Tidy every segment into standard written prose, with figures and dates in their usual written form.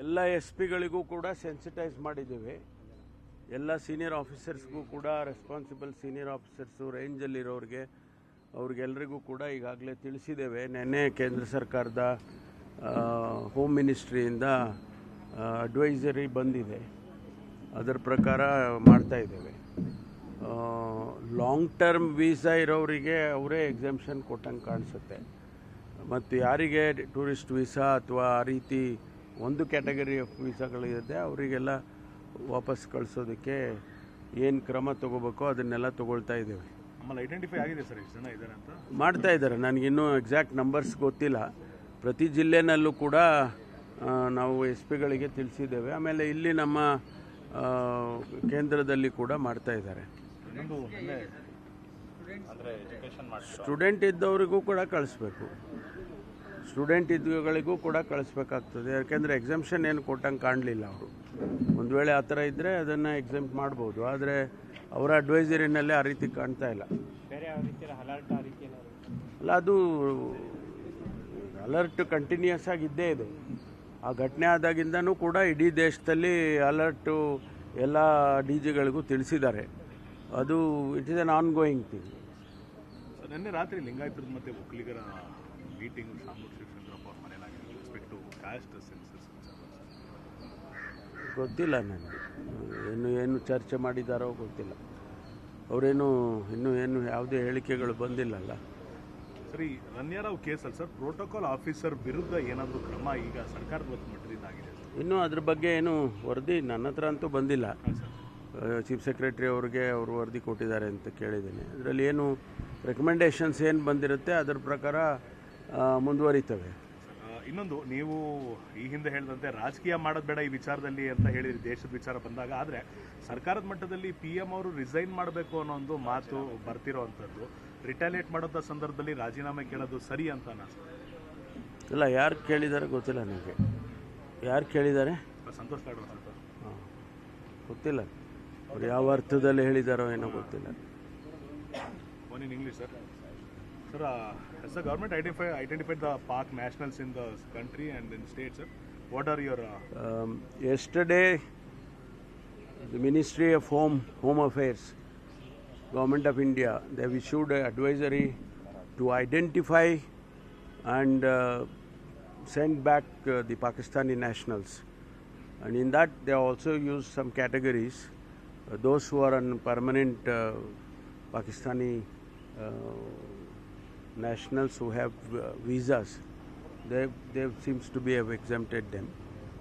ಎಲ್ಲ ಎಸ್ ಪಿಗಳಿಗೂ ಕೂಡ ಸೆನ್ಸಿಟೈಸ್ ಮಾಡಿದ್ದೀವಿ. ಎಲ್ಲ ಸೀನಿಯರ್ ಆಫೀಸರ್ಸ್ಗೂ ಕೂಡ ರೆಸ್ಪಾನ್ಸಿಬಲ್ ಸೀನಿಯರ್ ಆಫೀಸರ್ಸು ರೇಂಜಲ್ಲಿರೋರಿಗೆ ಅವ್ರಿಗೆಲ್ಲರಿಗೂ ಕೂಡ ಈಗಾಗಲೇ ತಿಳಿಸಿದ್ದೇವೆ. ನೆನ್ನೆ ಕೇಂದ್ರ ಸರ್ಕಾರದ ಹೋಮ್ ಮಿನಿಸ್ಟ್ರಿಯಿಂದ ಅಡ್ವೈಸರಿ ಬಂದಿದೆ, ಅದರ ಪ್ರಕಾರ ಮಾಡ್ತಾ ಇದ್ದೇವೆ. ಲಾಂಗ್ ಟರ್ಮ್ ವೀಸಾ ಇರೋರಿಗೆ ಅವರೇ ಎಕ್ಸೆಂಪ್ಷನ್ ಕೊಟ್ಟಂಗೆ ಕಾಣಿಸುತ್ತೆ. ಮತ್ತು ಯಾರಿಗೆ ಟೂರಿಸ್ಟ್ ವೀಸಾ ಅಥವಾ ಆ ರೀತಿ ಒಂದು ಕ್ಯಾಟಗರಿ ಆಫ್ ವೀಸಾಗಳಿದೆ ಅವರಿಗೆಲ್ಲ ವಾಪಸ್ ಕಳಿಸೋದಕ್ಕೆ ಏನು ಕ್ರಮ ತಗೋಬೇಕೋ ಅದನ್ನೆಲ್ಲ ತಗೊಳ್ತಾ ಇದ್ದೇವೆ. ಆಮೇಲೆ ಐಡೆಂಟಿಫೈ ಆಗಿದೆ ಸರ್, ಎಷ್ಟು ಜನ ಇದ್ದಾರೆ ಅಂತ ಮಾಡ್ತಾ ಇದ್ದಾರೆ. ನನಗಿನ್ನೂ ಎಕ್ಸಾಕ್ಟ್ ನಂಬರ್ಸ್ ಗೊತ್ತಿಲ್ಲ. ಪ್ರತಿ ಜಿಲ್ಲೆನಲ್ಲೂ ಕೂಡ ನಾವು ಎಸ್ ಪಿಗಳಿಗೆ ತಿಳಿಸಿದ್ದೇವೆ. ಆಮೇಲೆ ಇಲ್ಲಿ ನಮ್ಮ ಕೇಂದ್ರದಲ್ಲಿ ಕೂಡ ಮಾಡ್ತಾ ಇದ್ದಾರೆ. ಸ್ಟೂಡೆಂಟ್ ಇದ್ದವರಿಗೂ ಕೂಡ ಕಳಿಸ್ಬೇಕು, ಸ್ಟೂಡೆಂಟ್ ಇದ್ದಗಳಿಗೂ ಕೂಡ ಕಳಿಸ್ಬೇಕಾಗ್ತದೆ. ಯಾಕೆಂದರೆ ಎಕ್ಸೆಂಪ್ಷನ್ ಏನು ಕೊಟ್ಟಂಗೆ ಕಾಣಲಿಲ್ಲ ಅವರು. ಒಂದು ವೇಳೆ ಆ ಥರ ಇದ್ದರೆ ಅದನ್ನು ಎಕ್ಸೆಂಪ್ಟ್ ಮಾಡ್ಬೋದು, ಆದರೆ ಅವರ ಅಡ್ವೈಸರಿನಲ್ಲೇ ಆ ರೀತಿ ಕಾಣ್ತಾ ಇಲ್ಲ. ಅಲ್ಲ, ಅದು ಅಲರ್ಟ್ ಕಂಟಿನ್ಯೂಸ್ ಆಗಿದ್ದೇ ಇದೆ. ಆ ಘಟನೆ ಆದಾಗಿಂದನೂ ಕೂಡ ಇಡೀ ದೇಶದಲ್ಲಿ ಅಲರ್ಟು ಎಲ್ಲ ಡಿ ಜಿಗಳಿಗೂ ತಿಳಿಸಿದ್ದಾರೆ. ಅದು it is an on going thing. ನಿನ್ನೆ ರಾತ್ರಿ ಲಿಂಗಾಯತರು ಮತ್ತು ಒಕ್ಕಲಿಗರ ಮೀಟಿಂಗ್ ಶಿವಚಂದ್ರಪ್ಪ ಅವ್ರ ಮನೆಯಲ್ಲಾಗಿದೆ ರೆಸ್ಪೆಕ್ಟ್ ಟು ಕಾಸ್ಟ್ ಸೆನ್ಸಸ್. ಗೊತ್ತಿಲ್ಲ ನನಗೆ, ಏನು ಚರ್ಚೆ ಮಾಡಿದಾರೋ ಗೊತ್ತಿಲ್ಲ. ಅವರೇನು ಇನ್ನೂ ಯಾವುದೇ ಹೇಳಿಕೆಗಳು ಬಂದಿಲ್ಲಲ್ಲ. ಸರಿ, ರನ್ಯಾರಾವ್ ಕೇಸಲ್ಲಿ ಸರ್ ಪ್ರೋಟೋಕಾಲ್ ಆಫೀಸರ್ ವಿರುದ್ಧ ಏನಾದರೂ ಕ್ರಮ ಈಗ ಸರ್ಕಾರದ ಮಟ್ಟದಿಂದ ಆಗಿದೆ? ಇನ್ನೂ ಅದ್ರ ಬಗ್ಗೆ ಏನು ವರದಿ ನನ್ನ ಹತ್ರ ಅಂತೂ ಬಂದಿಲ್ಲ. ಚೀಫ್ ಸೆಕ್ರೆಟರಿ ಅವ್ರಿಗೆ ಅವರು ವರದಿ ಕೊಟ್ಟಿದ್ದಾರೆ ಅಂತ ಕೇಳಿದ್ದೇನೆ. ಅದರಲ್ಲಿ ಏನು ರೆಕಮೆಂಡೇಶನ್ಸ್ ಏನು ಬಂದಿರುತ್ತೆ ಅದರ ಪ್ರಕಾರ ಮುಂದುವರಿತವೆ. ಇನ್ನೊಂದು, ನೀವು ಈ ಹಿಂದೆ ಹೇಳಿದಂತೆ ರಾಜಕೀಯ ಮಾಡೋದು ಬೇಡ ಈ ವಿಚಾರದಲ್ಲಿ ಅಂತ ಹೇಳಿದ್ರಿ ದೇಶದ ವಿಚಾರ ಬಂದಾಗ. ಆದರೆ ಸರ್ಕಾರದ ಮಟ್ಟದಲ್ಲಿ PM ಅವರು ರಿಸೈನ್ ಮಾಡಬೇಕು ಅನ್ನೋ ಒಂದು ಮಾತು ಬರ್ತಿರೋವಂಥದ್ದು, ರಿಟಾಲಿಯೇಟ್ ಮಾಡೋದ ಸಂದರ್ಭದಲ್ಲಿ ರಾಜೀನಾಮೆ ಕೇಳೋದು ಸರಿ ಅಂತ ಇಲ್ಲ. ಯಾರು ಕೇಳಿದ್ದಾರೆ ಗೊತ್ತಿಲ್ಲ ನನಗೆ. ಯಾರು ಕೇಳಿದ್ದಾರೆ? ಸಂತೋಷ್ ಲಾಡ್ ಅಂತ. ಗೊತ್ತಿಲ್ಲ ಅವ್ರು ಯಾವ ಅರ್ಥದಲ್ಲಿ ಹೇಳಿದಾರೋ ಏನೋ ಗೊತ್ತಿಲ್ಲ. One in English sir. Sir, has the government identified the Pak nationals in the country and in states, sir? What are your... Yesterday, the Ministry of Home Affairs, Government of India, they have issued an advisory to identify and send back the Pakistani nationals. And in that, they also use some categories. Those who are on permanent Pakistani nationals who have visas, they seems to be have exempted them,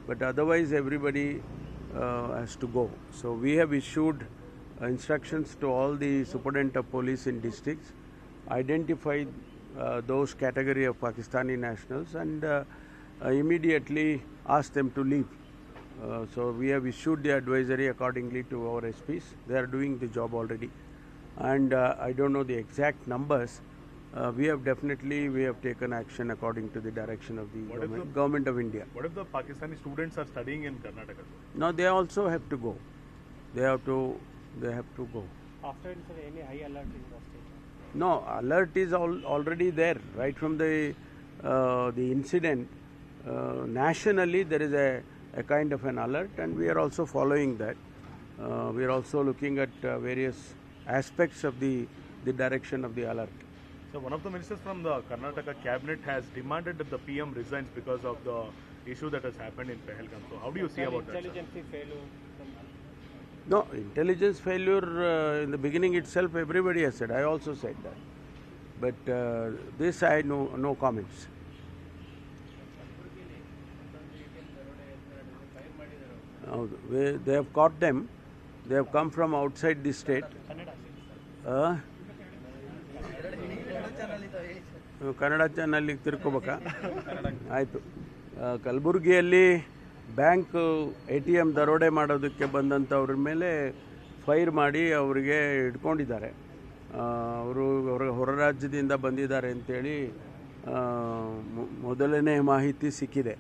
but otherwise everybody has to go. So we have issued instructions to all the superintendent of police in districts, identified those category of Pakistani nationals and immediately ask them to leave. So we have issued the advisory accordingly to our SPs. They are doing the job already, and I don't know the exact numbers. We have taken action according to the direction of the government of India. What if the Pakistani students are studying in Karnataka? No, they also have to go. They have to go. After any high alert in the state? No, alert is already there right from the incident. Nationally, there is a kind of an alert, and we are also following that. We are also looking at various aspects of the direction of the alert. So one of the ministers from the Karnataka cabinet has demanded that the PM resigns because of the issue that has happened in Pahalgam. So how do you see about that? Intelligence failure? No, intelligence failure in the beginning itself everybody has said. I also said that. But this I no comments. They have caught them. They have come from outside the state. Kannada ಚಾನಲ್ಲಿಗೆ ತಿರ್ಕೋಬೇಕಾ? ಆಯಿತು. ಕಲಬುರಗಿಯಲ್ಲಿ bank ATM ದರೋಡೆ ಮಾಡೋದಕ್ಕೆ ಬಂದಂಥವ್ರ ಮೇಲೆ fire ಮಾಡಿ ಅವರಿಗೆ ಇಟ್ಕೊಂಡಿದ್ದಾರೆ. ಅವರು ಹೊರ ರಾಜ್ಯದಿಂದ ಬಂದಿದ್ದಾರೆ ಅಂತೇಳಿ ಮೊದಲನೇ ಮಾಹಿತಿ ಸಿಕ್ಕಿದೆ.